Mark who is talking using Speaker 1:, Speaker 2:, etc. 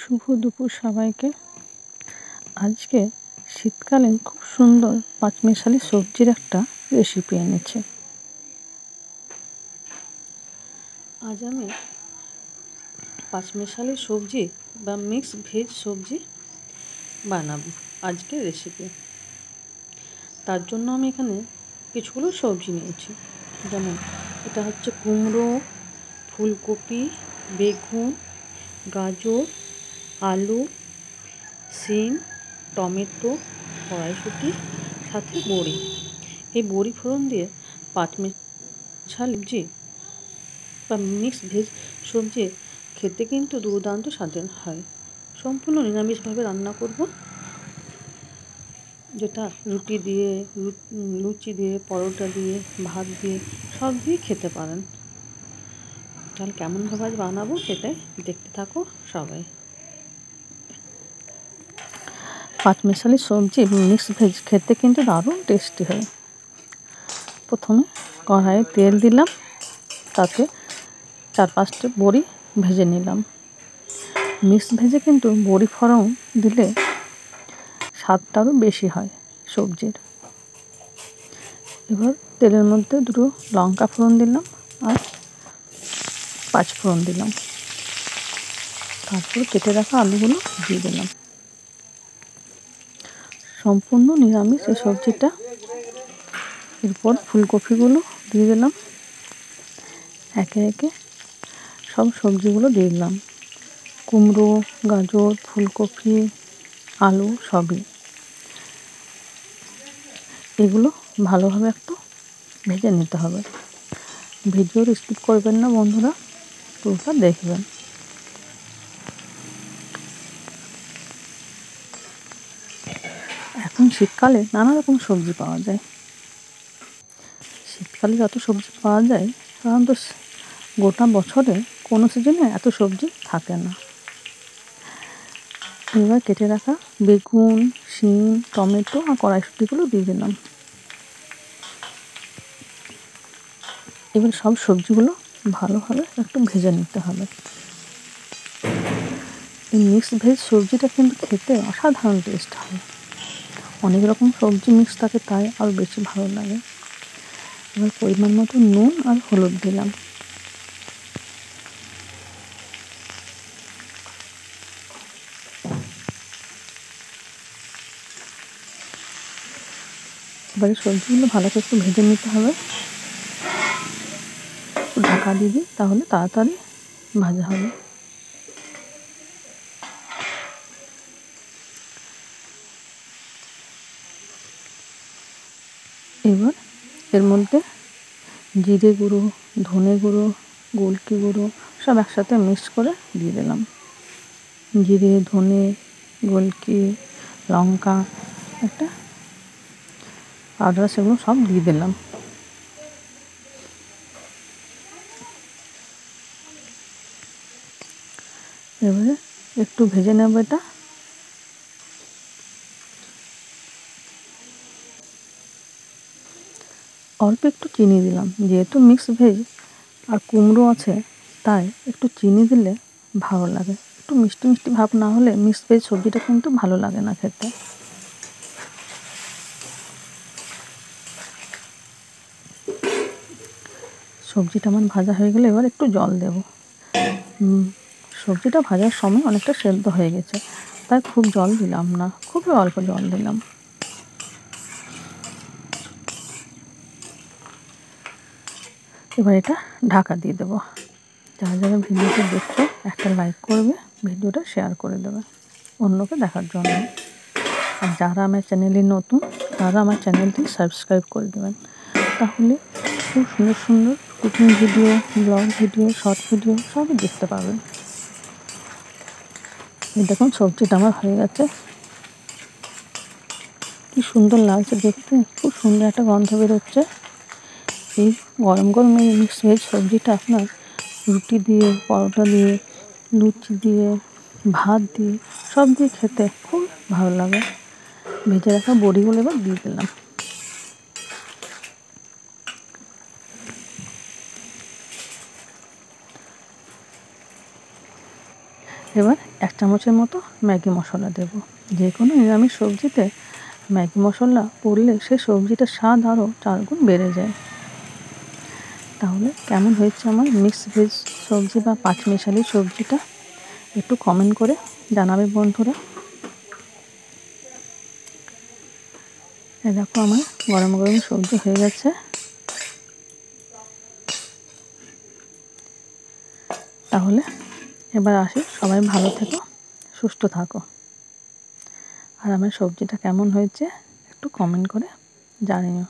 Speaker 1: শুভ দুপুর সবাইকে। আজকে শীতকালীন খুব সুন্দর পাঁচমিশালি সবজির একটা রেসিপি এনেছি। আজ আমি পাঁচমিশালি সবজি বা মিক্স ভেজ সবজি বানাবো আজকে রেসিপি। তার জন্য আমি এখানে কিছুগুলো সবজি নিয়েছি, যেমন এটা হচ্ছে কুমড়ো, ফুলকপি, বেগুন, গাজর, আলু, সিম, টমেটো, কড়াইশুঁটি, সাথে বড়ি। এই বড়ি ফোড়ন দিয়ে পাঁচমিশালি সবজি বা মিক্স ভেজ সবজি খেতে কিন্তু দুর্দান্ত স্বাদের হয়। সম্পূর্ণ নিরামিষভাবে রান্না করব, যেটা রুটি দিয়ে, লুচি দিয়ে, পরোটা দিয়ে, ভাত দিয়ে সব দিয়ে খেতে পারেন। তাহলে কেমনভাবে আজ বানাবো সেটাই দেখতে থাকো সবাই। পাঁচমিশালি সবজি মিক্স ভেজ খেতে কিন্তু দারুণ টেস্টি হয়। প্রথমে কড়াইয়ে তেল দিলাম, তাতে 4-5টি বড়ি ভেজে নিলাম। মিক্স ভেজে কিন্তু বড়ি ফোড়ন দিলে স্বাদটা আরও বেশি হয় সবজির। এবার তেলের মধ্যে 2 লঙ্কা ফোড়ন দিলাম আর 5 ফোড়ন দিলাম। তারপর কেটে রাখা আলুগুলো দিয়ে দিলাম। সম্পূর্ণ নিরামিষ এই সবজিটা। এরপর ফুলকপিগুলো দিয়ে দিলাম। একে একে সব সবজিগুলো দিয়ে দিলাম, কুমড়ো, গাজর, ফুলকপি, আলু সবই। এগুলো ভালোভাবে একটু ভেজে নিতে হবে। ভিডিওর স্কিপ করবেন না বন্ধুরা, পুরোটা দেখবেন। এখন শীতকালে নানা রকম সবজি পাওয়া যায়। শীতকালে যত সবজি পাওয়া যায় সাধারণত গোটা বছরে কোনো সিজনে এত সবজি থাকে না। এবার কেটে রাখা বেগুন, শিম, টমেটো আর কড়াইশুঁটিগুলো দিয়ে দিলাম। এবার সব সবজিগুলো ভালোভাবে একটু ভেজে নিতে হবে। এই মিক্স ভেজ সবজিটা কিন্তু খেতে অসাধারণ টেস্ট হয়। অনেক রকম সবজি মিক্স থাকে, তাই আরও বেশি ভালো লাগে। এবার পরিমাণ মতো নুন আর হলুদ দিলাম। এবারে সবজিগুলো ভালো করে একটু ভেজে নিতে হবে। ঢাকা দিয়ে দিই, তাহলে তাড়াতাড়ি ভাজা হবে। এবার এর মধ্যে জিরে গুঁড়ো, ধনে গুঁড়ো, গোলকি গুঁড়ো সব একসাথে মিক্স করে দিয়ে দিলাম। জিরে, ধনে, গোলকি, লঙ্কা একটা পাউডার, সেগুলো সব দিয়ে দিলাম। এবারে একটু ভেজে নেব এটা। অল্প একটু চিনি দিলাম, যেহেতু মিক্স ভেজ আর কুমড়ো আছে তাই একটু চিনি দিলে ভালো লাগে। একটু মিষ্টি মিষ্টি ভাব না হলে মিক্স ভেজ সবজিটা কিন্তু ভালো লাগে না খেতে। সবজিটা আমার ভাজা হয়ে গেলে এবার একটু জল দেব। সবজিটা ভাজার সময় অনেকটা সেদ্ধ হয়ে গেছে, তাই খুব জল দিলাম না, খুবই অল্প জল দিলাম। এবার এটা ঢাকা দিয়ে দেবো। যারা যারা ভিডিওটা দেখছো একটা লাইক করবে, ভিডিওটা শেয়ার করে দেবে অন্যকে দেখার জন্য। আর যারা আমার চ্যানেলে নতুন তারা আমার চ্যানেলটি সাবস্ক্রাইব করে দেবেন, তাহলে খুব সুন্দর সুন্দর cooking video, blog video, short video সবই দেখতে পাবেন। এই দেখুন সবজিটা আমার হয়ে গেছে, কি সুন্দর লাগছে দেখতে, খুব সুন্দর একটা গন্ধ বেরোচ্ছে। এই গরম গরম এই মিক্স ভেজ সবজিটা আপনার রুটি দিয়ে, পরোটা দিয়ে, লুচি দিয়ে, ভাত দিয়ে সব দিয়ে খেতে খুব ভালো লাগে। ভেজে রাখা বড়িগুলো এবার দিয়ে দিলাম। এবার 1 চামচের মতো ম্যাগি মশলা দেব। যে কোনো নিরামিষ সবজিতে ম্যাগি মশলা পড়লে সেই সবজিটার স্বাদ আরও 4 গুণ বেড়ে যায়। তাহলে কেমন হয়েছে আমার মিক্সড ভেজ সবজি বা পাঁচমিশালি সবজিটা একটু কমেন্ট করে জানাবে বন্ধুরা। দেখো আমার গরম গরম সবজি হয়ে গেছে। তাহলে এবার আসি, সবাই ভালো থেকো, সুস্থ থাকো। আর আমার সবজিটা কেমন হয়েছে একটু কমেন্ট করে জানিও।